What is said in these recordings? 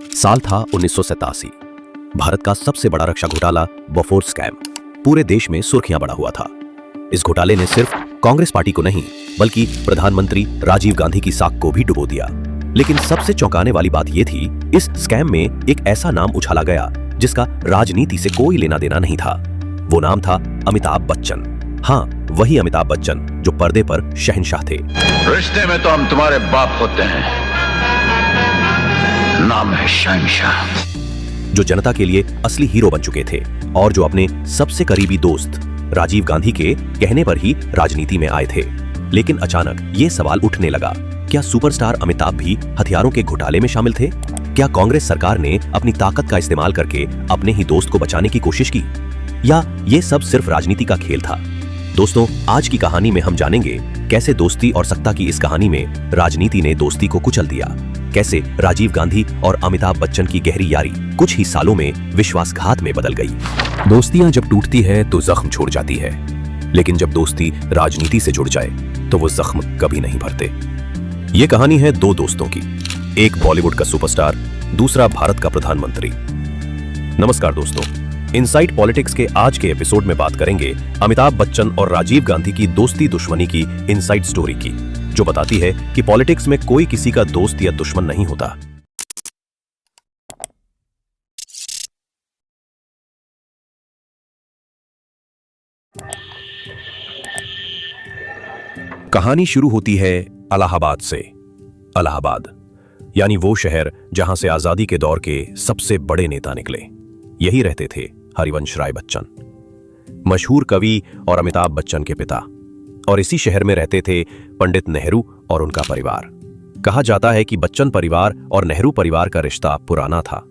साल था 1987। भारत का सबसे बड़ा रक्षा घोटाला बोफोर्स स्कैम पूरे देश में सुर्खियां बढ़ा हुआ था। इस घोटाले ने सिर्फ कांग्रेस पार्टी को नहीं बल्कि प्रधानमंत्री राजीव गांधी की साख को भी डुबो दिया। लेकिन सबसे चौंकाने वाली बात यह थी, इस स्कैम में एक ऐसा नाम उछाला गया जिसका राजनीति से कोई लेना देना नहीं था। वो नाम था अमिताभ बच्चन। हाँ, वही अमिताभ बच्चन जो पर्दे पर शहंशाह थे। रिश्ते में तो हम तुम्हारे बाप होते हैं, नाम है शहंशाह। जो जनता के लिए असली हीरो बन चुके थे और जो अपने सबसे करीबी दोस्त राजीव गांधी के कहने पर ही राजनीति में आए थे। लेकिन अचानक ये सवाल उठने लगा, क्या सुपरस्टार अमिताभ भी हथियारों के घोटाले में शामिल थे? क्या कांग्रेस सरकार ने अपनी ताकत का इस्तेमाल करके अपने ही दोस्त को बचाने की कोशिश की, या ये सब सिर्फ राजनीति का खेल था? दोस्तों, आज की कहानी में हम जानेंगे कैसे दोस्ती और सत्ता की इस कहानी में राजनीति ने दोस्ती को कुचल दिया, कैसे राजीव गांधी और अमिताभ बच्चन की गहरी यारी कुछ ही सालों में विश्वासघात में बदल गई। दोस्तियां जब टूटती है तो जख्म छोड़ जाती है, लेकिन जब दोस्ती राजनीति से जुड़ जाए तो वो जख्म कभी नहीं भरते। ये कहानी है दो दोस्तों की, एक बॉलीवुड का सुपरस्टार, दूसरा भारत का प्रधानमंत्री। नमस्कार दोस्तों, इनसाइड पॉलिटिक्स के आज के एपिसोड में बात करेंगे अमिताभ बच्चन और राजीव गांधी की दोस्ती दुश्मनी की इनसाइड स्टोरी की, जो बताती है कि पॉलिटिक्स में कोई किसी का दोस्त या दुश्मन नहीं होता। कहानी शुरू होती है इलाहाबाद से। इलाहाबाद यानी वो शहर जहां से आजादी के दौर के सबसे बड़े नेता निकले। यही रहते थे हरिवंश राय बच्चन, मशहूर कवि और अमिताभ बच्चन के पिता। और इसी शहर में रहते थे पंडित नेहरू और उनका परिवार। कहा जाता है कि बच्चन परिवार और नेहरू परिवार का रिश्ता पुराना था।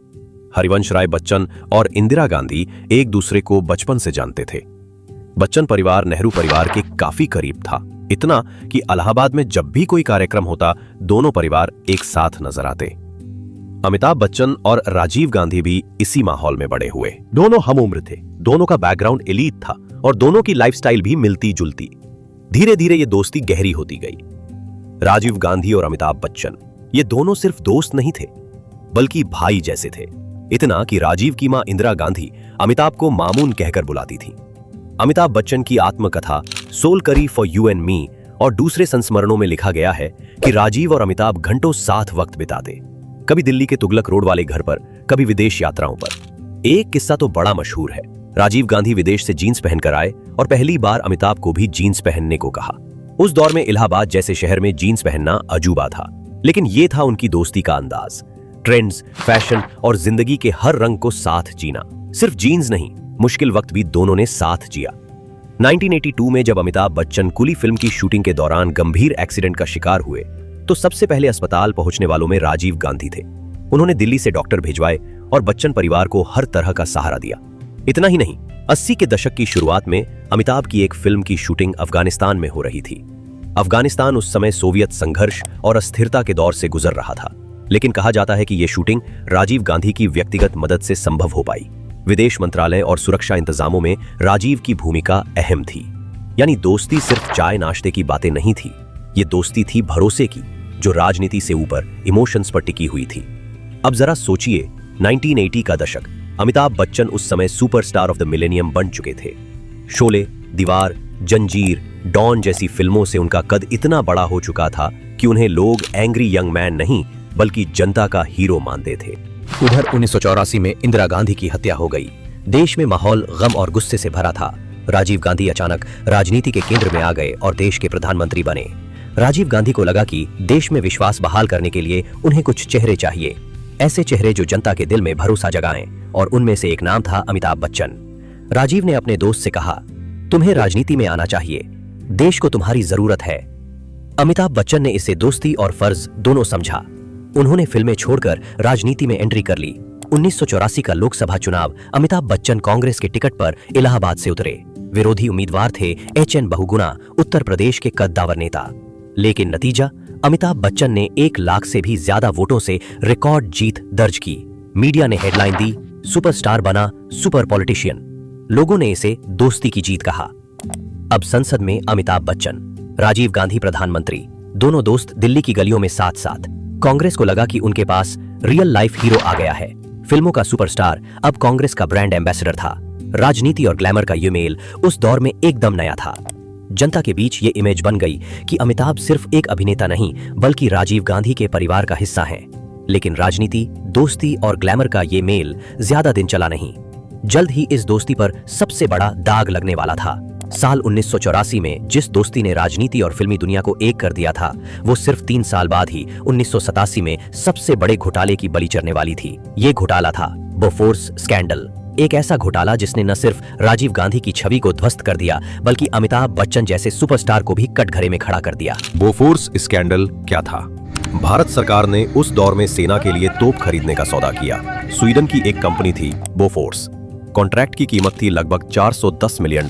हरिवंश राय बच्चन और इंदिरा गांधी एक दूसरे को बचपन से जानते थे। बच्चन परिवार नेहरू परिवार के काफी करीब था, इतना कि इलाहाबाद में जब भी कोई कार्यक्रम होता दोनों परिवार एक साथ नजर आते। अमिताभ बच्चन और राजीव गांधी भी इसी माहौल में बड़े हुए। दोनों हम उम्र थे, दोनों का बैकग्राउंड एलीट था और दोनों की लाइफस्टाइल भी मिलती जुलती। धीरे धीरे ये दोस्ती गहरी होती गई। राजीव गांधी और अमिताभ बच्चन ये दोनों सिर्फ दोस्त नहीं थे बल्कि भाई जैसे थे। इतना कि राजीव की मां इंदिरा गांधी अमिताभ को मामून कहकर बुलाती थी। अमिताभ बच्चन की आत्मकथा सोल करी फॉर यू एंड मी और दूसरे संस्मरणों में लिखा गया है कि राजीव और अमिताभ घंटों साथ वक्त बिताते, कभी दिल्ली के तुगलक रोड वाले घर पर, कभी विदेश यात्राओं पर। एक किस्सा तो बड़ा मशहूर है। राजीव गांधी विदेश से जीन्स पहनकर आए और पहली बार अमिताभ को भी जीन्स पहनने को कहा। उस दौर में इलाहाबाद जैसे शहर में जीन्स पहनना अजूबा था, लेकिन यह था उनकी दोस्ती का अंदाज। ट्रेंड्स, फैशन और जिंदगी के हर रंग को साथ जीना। सिर्फ जीन्स नहीं, मुश्किल वक्त भी दोनों ने साथ जिया। 1982 में जब अमिताभ बच्चन कुली फिल्म की शूटिंग के दौरान गंभीर एक्सीडेंट का शिकार हुए तो सबसे पहले अस्पताल पहुंचने वालों में राजीव गांधी थे। उन्होंने दिल्ली से डॉक्टर भिजवाए और बच्चन परिवार को हर तरह का सहारा दिया। इतना ही नहीं, 80 के दशक की शुरुआत में अमिताभ की एक फिल्म की शूटिंग अफगानिस्तान में हो रही थी। अफगानिस्तान उस समय सोवियत संघर्ष और अस्थिरता के दौर से गुजर रहा था, लेकिन कहा जाता है कि यह शूटिंग राजीव गांधी की व्यक्तिगत मदद से संभव हो पाई। विदेश मंत्रालय और सुरक्षा इंतजामों में राजीव की भूमिका अहम थी। यानी दोस्ती सिर्फ चाय नाश्ते की बातें नहीं थी, ये दोस्ती थी भरोसे की, जो राजनीति से ऊपर इमोशंस पर टिकी हुई थी। अब जरा सोचिए, 1980 का दशक। अमिताभ बच्चन उस समय सुपरस्टार ऑफ द मिलेनियम बन चुके थे। शोले, दीवार, जंजीर, डॉन जैसी फिल्मों से उनका कद इतना बड़ा हो चुका था कि उन्हें लोग एंग्री यंग मैन नहीं बल्कि जनता का हीरो मानते थे। उधर 1984 में इंदिरा गांधी की हत्या हो गई। देश में माहौल गम और गुस्से से भरा था। राजीव गांधी अचानक राजनीति के केंद्र में आ गए और देश के प्रधानमंत्री बने। राजीव गांधी को लगा कि देश में विश्वास बहाल करने के लिए उन्हें कुछ चेहरे चाहिए, ऐसे चेहरे जो जनता के दिल में भरोसा जगाएं, और उनमें से एक नाम था अमिताभ बच्चन। राजीव ने अपने दोस्त से कहा, तुम्हें राजनीति में आना चाहिए, देश को तुम्हारी जरूरत है। अमिताभ बच्चन ने इसे दोस्ती और फर्ज दोनों समझा। उन्होंने फिल्में छोड़कर राजनीति में एंट्री कर ली। 1984 का लोकसभा चुनाव, अमिताभ बच्चन कांग्रेस के टिकट पर इलाहाबाद से उतरे। विरोधी उम्मीदवार थे एच.एन. बहुगुणा, उत्तर प्रदेश के कद्दावर नेता। लेकिन नतीजा, अमिताभ बच्चन ने 1 लाख से भी ज्यादा वोटों से रिकॉर्ड जीत दर्ज की। मीडिया ने हेडलाइन दी, सुपरस्टार बना सुपर पॉलिटिशियन। लोगों ने इसे दोस्ती की जीत कहा। अब संसद में अमिताभ बच्चन, राजीव गांधी प्रधानमंत्री, दोनों दोस्त दिल्ली की गलियों में साथ साथ। कांग्रेस को लगा कि उनके पास रियल लाइफ हीरो आ गया है। फिल्मों का सुपरस्टार अब कांग्रेस का ब्रांड एम्बेसडर था। राजनीति और ग्लैमर का ये मेल उस दौर में एकदम नया था। जनता के बीच ये इमेज बन गई कि अमिताभ सिर्फ एक अभिनेता नहीं बल्कि राजीव गांधी के परिवार का हिस्सा हैं। लेकिन राजनीति, दोस्ती और ग्लैमर का ये मेल ज्यादा दिन चला नहीं। जल्द ही इस दोस्ती पर सबसे बड़ा दाग लगने वाला था। साल 1984 में जिस दोस्ती ने राजनीति और फिल्मी दुनिया को एक कर दिया था, वो सिर्फ 3 साल बाद ही 1987 में सबसे बड़े घोटाले की बलि चढ़ने वाली थी। ये घोटाला था बोफोर्स स्कैंडल। एक ऐसा घोटाला जिसने न सिर्फ राजीव गांधी की छवि को ध्वस्त कर दिया बल्कि अमिताभ बच्चन जैसे सुपरस्टार को भी कटघरे में खड़ा कर दिया। बोफोर्स स्कैंडल क्या था? भारत सरकार ने उस दौर में सेना के लिए तोप खरीदने का सौदा किया। स्वीडन की एक कंपनी थी बोफोर्स। कॉन्ट्रैक्ट की कीमत थी लगभग $410 मिलियन।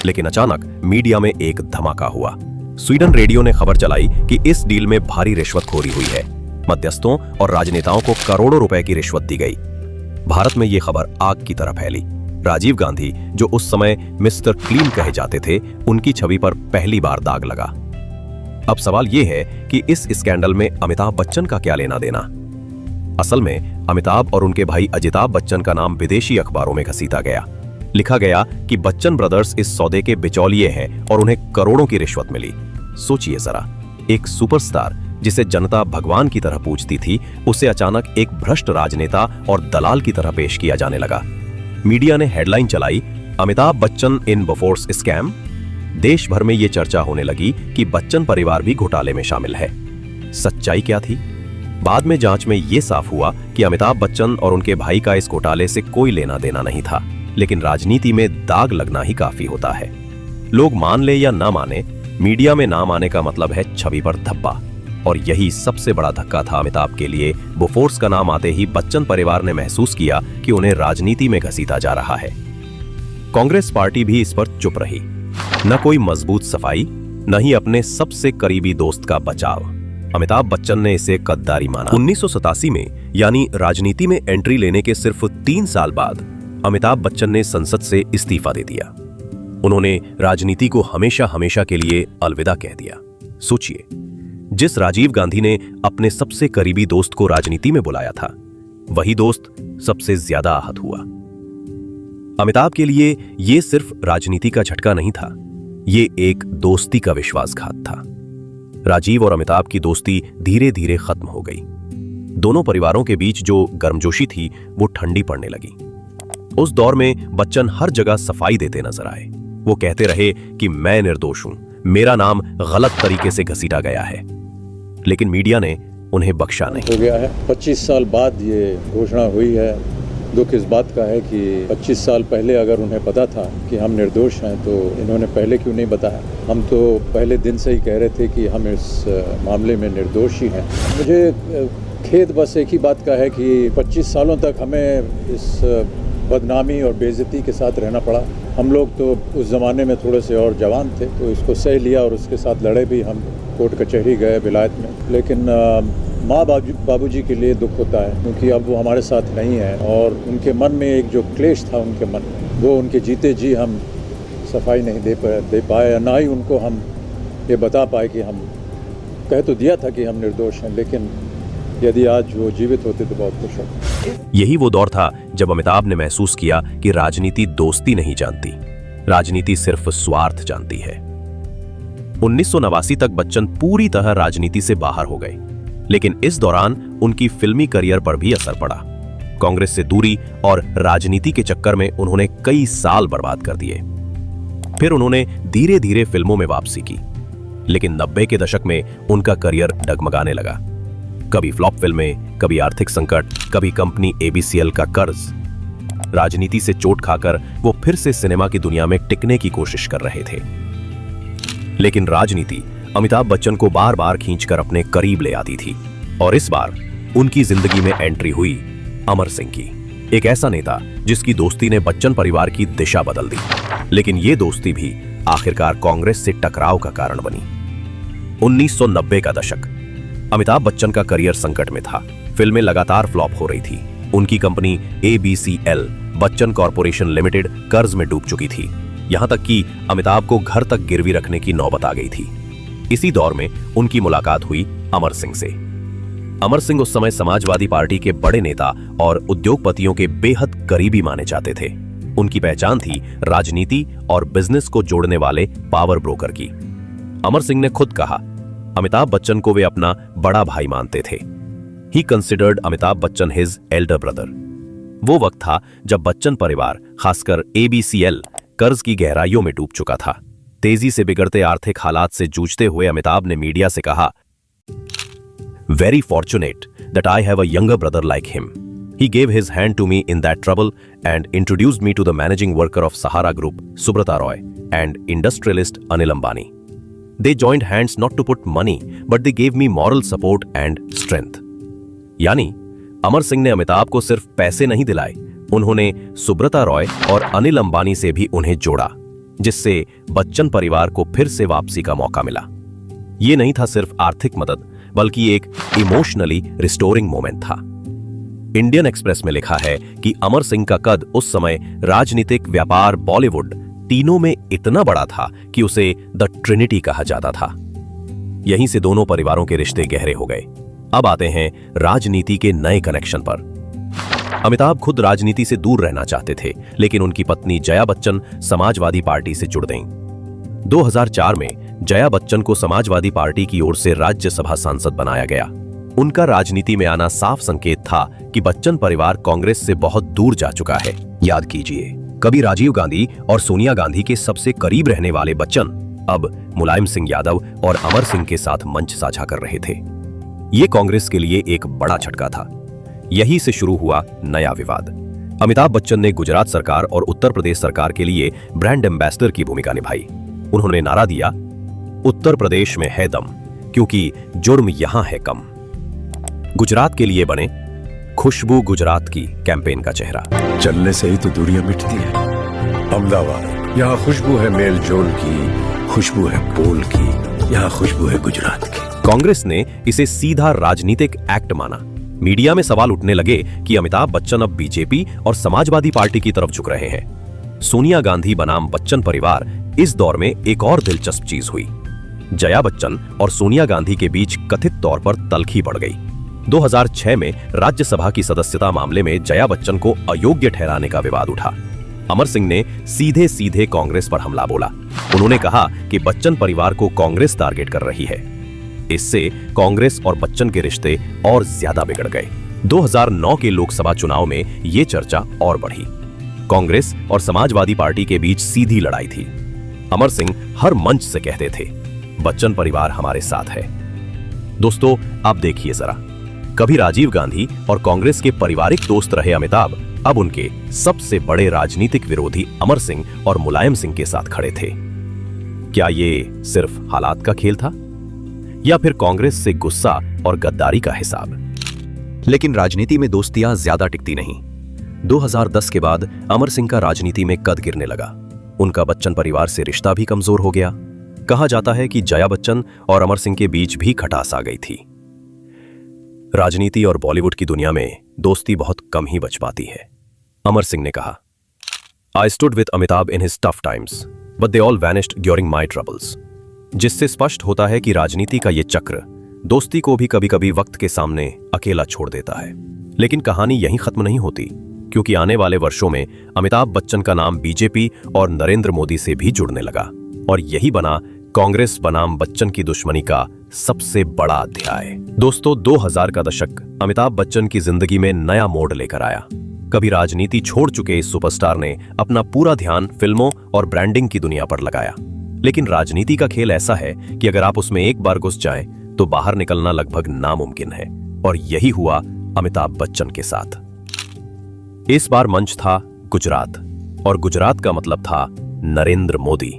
लेकिन अचानक मीडिया में एक धमाका हुआ। स्वीडन रेडियो ने खबर चलाई कि इस डील में भारी रिश्वतखोरी हुई है। मध्यस्थों और राजनेताओं को करोड़ों रुपए की रिश्वत दी गई। भारत में यह खबर आग की तरह फैली। राजीव गांधी, जो उस समय मिस्टर क्लीन कहे जाते थे, उनकी छवि पर पहली बार दाग लगा। अब सवाल यह है कि इस स्कैंडल में अमिताभ बच्चन का क्या लेना देना? असल में अमिताभ और उनके भाई अजिताभ बच्चन का नाम विदेशी अखबारों में घसीटा गया। लिखा गया कि बच्चन ब्रदर्स इस सौदे के बिचौलिए हैं और उन्हें करोड़ों की रिश्वत मिली। सोचिए जरा, एक सुपरस्टार जिसे जनता भगवान की तरह पूजती थी, उसे अचानक एक भ्रष्ट राजनेता और दलाल की तरह पेश किया जाने लगा। मीडिया ने हेडलाइन चलाई, अमिताभ बच्चन इन बोफोर्स स्कैम। देश भर में यह चर्चा होने लगी कि बच्चन परिवार भी घोटाले में शामिल है। सच्चाई क्या थी? बाद में जांच में यह साफ हुआ कि अमिताभ बच्चन और उनके भाई का इस घोटाले से कोई लेना देना नहीं था। लेकिन राजनीति में दाग लगना ही काफी होता है। लोग मान ले या ना माने, मीडिया में नाम आने का मतलब है छवि पर धब्बा। और यही सबसे बड़ा धक्का था अमिताभ के लिए। बोफोर्स का नाम आते ही बच्चन परिवार ने महसूस किया कि उन्हें राजनीति में घसीटा जा रहा है। कांग्रेस पार्टी भी इस पर चुप रही। न कोई मजबूत सफाई, न ही अपने सबसे करीबी दोस्त का बचाव। अमिताभ बच्चन ने इसे गद्दारी माना। 1987 में, यानी राजनीति में एंट्री लेने के सिर्फ 3 साल बाद, अमिताभ बच्चन ने संसद से इस्तीफा दे दिया। उन्होंने राजनीति को हमेशा हमेशा के लिए अलविदा कह दिया। सोचिए, जिस राजीव गांधी ने अपने सबसे करीबी दोस्त को राजनीति में बुलाया था, वही दोस्त सबसे ज्यादा आहत हुआ। अमिताभ के लिए यह सिर्फ राजनीति का झटका नहीं था, ये एक दोस्ती का विश्वासघात था। राजीव और अमिताभ की दोस्ती धीरे धीरे खत्म हो गई। दोनों परिवारों के बीच जो गर्मजोशी थी वो ठंडी पड़ने लगी। उस दौर में बच्चन हर जगह सफाई देते नजर आए। वो कहते रहे कि मैं निर्दोष हूं, मेरा नाम गलत तरीके से घसीटा गया है। लेकिन मीडिया ने उन्हें बख्शा नहीं। हो गया है। 25 साल बाद ये घोषणा हुई है। दुख इस बात का है कि 25 साल पहले अगर उन्हें पता था कि हम निर्दोष हैं तो इन्होंने पहले क्यों नहीं बताया। हम तो पहले दिन से ही कह रहे थे कि हम इस मामले में निर्दोष ही हैं। मुझे खेद बस एक ही बात का है कि 25 सालों तक हमें इस बदनामी और बेइज्जती के साथ रहना पड़ा। हम लोग तो उस ज़माने में थोड़े से और जवान थे, तो इसको सह लिया और उसके साथ लड़े भी। हम कोर्ट कचहरी गए विलायत में। लेकिन माँ बाबूजी के लिए दुख होता है क्योंकि अब वो हमारे साथ नहीं है और उनके मन में एक जो क्लेश था उनके मन में, वो उनके जीते जी हम सफाई नहीं दे पाए, ना ही उनको हम ये बता पाए कि हम कह तो दिया था कि हम निर्दोष हैं, लेकिन यदि आज वो जीवित होते तो बहुत खुश होते। यही वो दौर था जब अमिताभ ने महसूस किया कि राजनीति दोस्ती नहीं जानती, राजनीति सिर्फ स्वार्थ जानती है। 1989 तक बच्चन पूरी तरह राजनीति से बाहर हो गए, लेकिन इस दौरान उनकी फिल्मी करियर पर भी असर पड़ा। कांग्रेस से दूरी और राजनीति के चक्कर में उन्होंने कई साल बर्बाद कर दिए। फिर उन्होंने धीरे धीरे फिल्मों में वापसी की, लेकिन 90 के दशक में उनका करियर डगमगाने लगा। कभी फ्लॉप फिल्में, कभी आर्थिक संकट, कभी कंपनी ABCL का कर्ज। राजनीति से चोट खाकर वो फिर से सिनेमा की दुनिया में टिकने की कोशिश कर रहे थे। लेकिन राजनीति अमिताभ बच्चन को बार बार खींचकर अपने करीब ले आती थी और इस बार उनकी जिंदगी में एंट्री हुई अमर सिंह की, एक ऐसा नेता जिसकी दोस्ती ने बच्चन परिवार की दिशा बदल दी। लेकिन ये दोस्ती भी आखिरकार कांग्रेस से टकराव का कारण बनी। 1990 का दशक, अमिताभ बच्चन का करियर संकट में था। फिल्में लगातार फ्लॉप हो रही थी। उनकी company ABCL Bachchan corporation limited कर्ज में डूब चुकी थी। यहां तक कि अमिताभ को घर तक गिरवी रखने की नौबत आ गई थी। इसी दौर में उनकी मुलाकात हुई अमर सिंह से। अमर सिंह उस समय समाजवादी पार्टी के बड़े नेता और उद्योगपतियों के बेहद करीबी माने जाते थे। उनकी पहचान थी राजनीति और बिजनेस को जोड़ने वाले पावर ब्रोकर की। अमर सिंह ने खुद कहा, अमिताभ बच्चन को वे अपना बड़ा भाई मानते थे। He considered Amitabh Bachchan his Elder brother. वो वक्त था जब बच्चन परिवार, खासकर ABCL, कर्ज की गहराइयों में डूब चुका था। तेजी से बिगड़ते आर्थिक हालात से जूझते हुए अमिताभ ने मीडिया से कहा, very fortunate that I have a younger brother like him. He gave his hand to me in that trouble and introduced me to the managing worker of Sahara Group, Subrata Roy, and industrialist Anil Ambani. They joined hands not to put money, but they gave me moral support and strength. यानी अमर सिंह ने अमिताभ को सिर्फ पैसे नहीं दिलाए, उन्होंने सुब्रता रॉय और अनिल अंबानी से भी उन्हें जोड़ा, जिससे बच्चन परिवार को फिर से वापसी का मौका मिला। ये नहीं था सिर्फ आर्थिक मदद, बल्कि एक इमोशनली रिस्टोरिंग मोमेंट था। इंडियन एक्सप्रेस में लिखा है कि अमर सिंह का कद उस समय राजनीतिक, व्यापार, बॉलीवुड तीनों में इतना बड़ा था कि उसे द ट्रिनिटी कहा जाता था। यहीं से दोनों परिवारों के रिश्ते गहरे हो गए। अब आते हैं राजनीति के नए कनेक्शन पर। अमिताभ खुद राजनीति से दूर रहना चाहते थे, लेकिन उनकी पत्नी जया बच्चन समाजवादी पार्टी से जुड़ गईं। 2004 में जया बच्चन को समाजवादी पार्टी की ओर से राज्यसभा सांसद बनाया गया। उनका राजनीति में आना साफ संकेत था कि बच्चन परिवार कांग्रेस से बहुत दूर जा चुका है। याद कीजिए, कभी राजीव गांधी और सोनिया गांधी के सबसे करीब रहने वाले बच्चन अब मुलायम सिंह यादव और अमर सिंह के साथ मंच साझा कर रहे थे। ये कांग्रेस के लिए एक बड़ा झटका था। यही से शुरू हुआ नया विवाद। अमिताभ बच्चन ने गुजरात सरकार और उत्तर प्रदेश सरकार के लिए ब्रांड एम्बेसडर की भूमिका निभाई। उन्होंने नारा दिया, उत्तर प्रदेश में है दम, क्योंकि जुर्म यहां है कम। गुजरात के लिए बने खुशबू गुजरात की कैंपेन का चेहरा। चलने से ही तो दूरियां मिटती है। अहमदाबाद, यहाँ खुशबू है मेल जोल की, खुशबू है बोल की, यहाँ खुशबू है गुजरात की। कांग्रेस ने इसे सीधा राजनीतिक एक्ट माना। मीडिया में सवाल उठने लगे कि अमिताभ बच्चन अब बीजेपी और समाजवादी पार्टी की तरफ झुक रहे हैं। सोनिया गांधी बनाम बच्चन परिवार इस दौर में एक और दिलचस्प चीज हुई। जया बच्चन और सोनिया गांधी के बीच कथित तौर पर तल्खी बढ़ गई। 2006 में राज्यसभा की सदस्यता मामले में जया बच्चन को अयोग्य ठहराने का विवाद उठा। अमर सिंह ने सीधे सीधे कांग्रेस पर हमला बोला। उन्होंने कहा कि बच्चन परिवार को कांग्रेस टारगेट कर रही है। इससे कांग्रेस और बच्चन के रिश्ते और ज्यादा बिगड़ गए। 2009 के लोकसभा चुनाव में ये चर्चा और बढ़ी। कांग्रेस और समाजवादी पार्टी के बीच सीधी लड़ाई थी। अमर सिंह हर मंच से कहते थे, बच्चन परिवार हमारे साथ है। दोस्तों, आप देखिए जरा, कभी राजीव गांधी और कांग्रेस के पारिवारिक दोस्त रहे अमिताभ अब उनके सबसे बड़े राजनीतिक विरोधी अमर सिंह और मुलायम सिंह के साथ खड़े थे। क्या ये सिर्फ हालात का खेल था, या फिर कांग्रेस से गुस्सा और गद्दारी का हिसाब? लेकिन राजनीति में दोस्तियां ज्यादा टिकती नहीं। 2010 के बाद अमर सिंह का राजनीति में कद गिरने लगा। उनका बच्चन परिवार से रिश्ता भी कमजोर हो गया। कहा जाता है कि जया बच्चन और अमर सिंह के बीच भी खटास आ गई थी। राजनीति और बॉलीवुड की दुनिया में दोस्ती बहुत कम ही बच पाती है। अमर सिंह ने कहा, I stood with Amitabh in his tough times, but they all vanished during my troubles. जिससे स्पष्ट होता है कि राजनीति का ये चक्र दोस्ती को भी कभी कभी वक्त के सामने अकेला छोड़ देता है। लेकिन कहानी यहीं खत्म नहीं होती, क्योंकि आने वाले वर्षों में अमिताभ बच्चन का नाम बीजेपी और नरेंद्र मोदी से भी जुड़ने लगा, और यही बना कांग्रेस बनाम बच्चन की दुश्मनी का सबसे बड़ा अध्याय। दोस्तों, 2000 का दशक अमिताभ बच्चन की जिंदगी में नया मोड़ लेकर आया। कभी राजनीति छोड़ चुके इस सुपरस्टार ने अपना पूरा ध्यान फिल्मों और ब्रांडिंग की दुनिया पर लगाया। लेकिन राजनीति का खेल ऐसा है कि अगर आप उसमें एक बार घुस जाएं, तो बाहर निकलना लगभग नामुमकिन है, और यही हुआ अमिताभ बच्चन के साथ। इस बार मंच था गुजरात, और गुजरात का मतलब था नरेंद्र मोदी।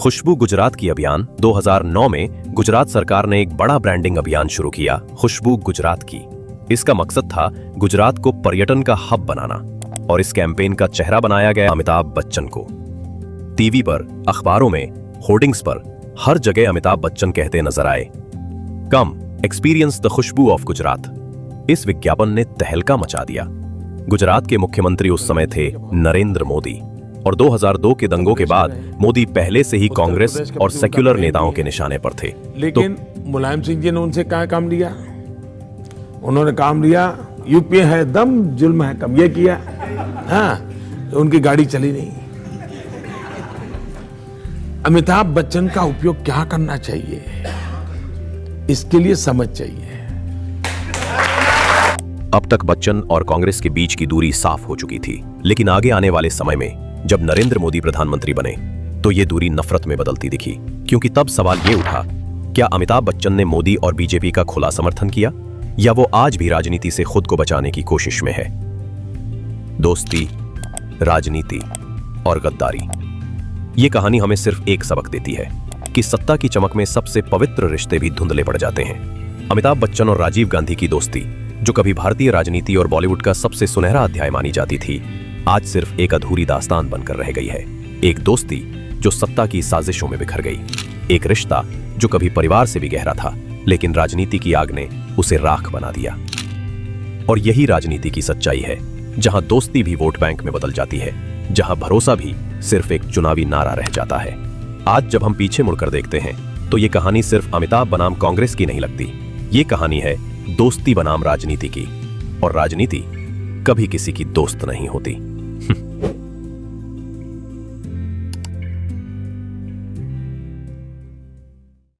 खुशबू गुजरात की अभियान 2009 में गुजरात सरकार ने एक बड़ा ब्रांडिंग अभियान शुरू किया, खुशबू गुजरात की। इसका मकसद था गुजरात को पर्यटन का हब बनाना, और इस कैंपेन का चेहरा बनाया गया अमिताभ बच्चन को। टीवी पर, अखबारों में, होर्डिंग्स पर हर जगह अमिताभ बच्चन कहते नजर आए, come experience the khushboo of Gujarat. इस विज्ञापन ने तहलका मचा दिया। गुजरात के मुख्यमंत्री उस समय थे नरेंद्र मोदी, और 2002 के दंगों के बाद मोदी पहले से ही कांग्रेस और सेक्युलर नेताओं के निशाने पर थे। लेकिन मुलायम सिंह जी ने उनसे क्या काम लिया? उन्होंने काम लिया, यूपीए है दम, जुल्म है कम, ये किया, हाँ, तो उनकी गाड़ी चली नहीं। अमिताभ बच्चन का उपयोग क्या करना चाहिए, इसके लिए समझ चाहिए। अब तक बच्चन और कांग्रेस के बीच की दूरी साफ हो चुकी थी, लेकिन आगे आने वाले समय में जब नरेंद्र मोदी प्रधानमंत्री बने तो ये दूरी नफरत में बदलती दिखी, क्योंकि तब सवाल ये उठा, क्या अमिताभ बच्चन ने मोदी और बीजेपी का खुला समर्थन किया या वो आज भी राजनीति से खुद को बचाने की कोशिश में है? दोस्ती, राजनीति और गद्दारी, ये कहानी हमें सिर्फ एक सबक देती है कि सत्ता की चमक में सबसे पवित्र रिश्ते भी धुंधले पड़ जाते हैं। अमिताभ बच्चन और राजीव गांधी की दोस्ती, जो कभी भारतीय राजनीति और बॉलीवुड का सबसे सुनहरा अध्याय मानी जाती थी, आज सिर्फ एक अधूरी दास्तान बनकर रह गई है। एक दोस्ती जो सत्ता की साजिशों में बिखर गई, एक रिश्ता जो कभी परिवार से भी गहरा था, लेकिन राजनीति की आग ने उसे राख बना दिया। और यही राजनीति की सच्चाई है, जहां दोस्ती भी वोट बैंक में बदल जाती है, जहां भरोसा भी सिर्फ एक चुनावी नारा रह जाता है। आज जब हम पीछे मुड़कर देखते हैं तो ये कहानी सिर्फ अमिताभ बनाम कांग्रेस की नहीं लगती, ये कहानी है दोस्ती बनाम राजनीति की, और राजनीति कभी किसी की दोस्त नहीं होती।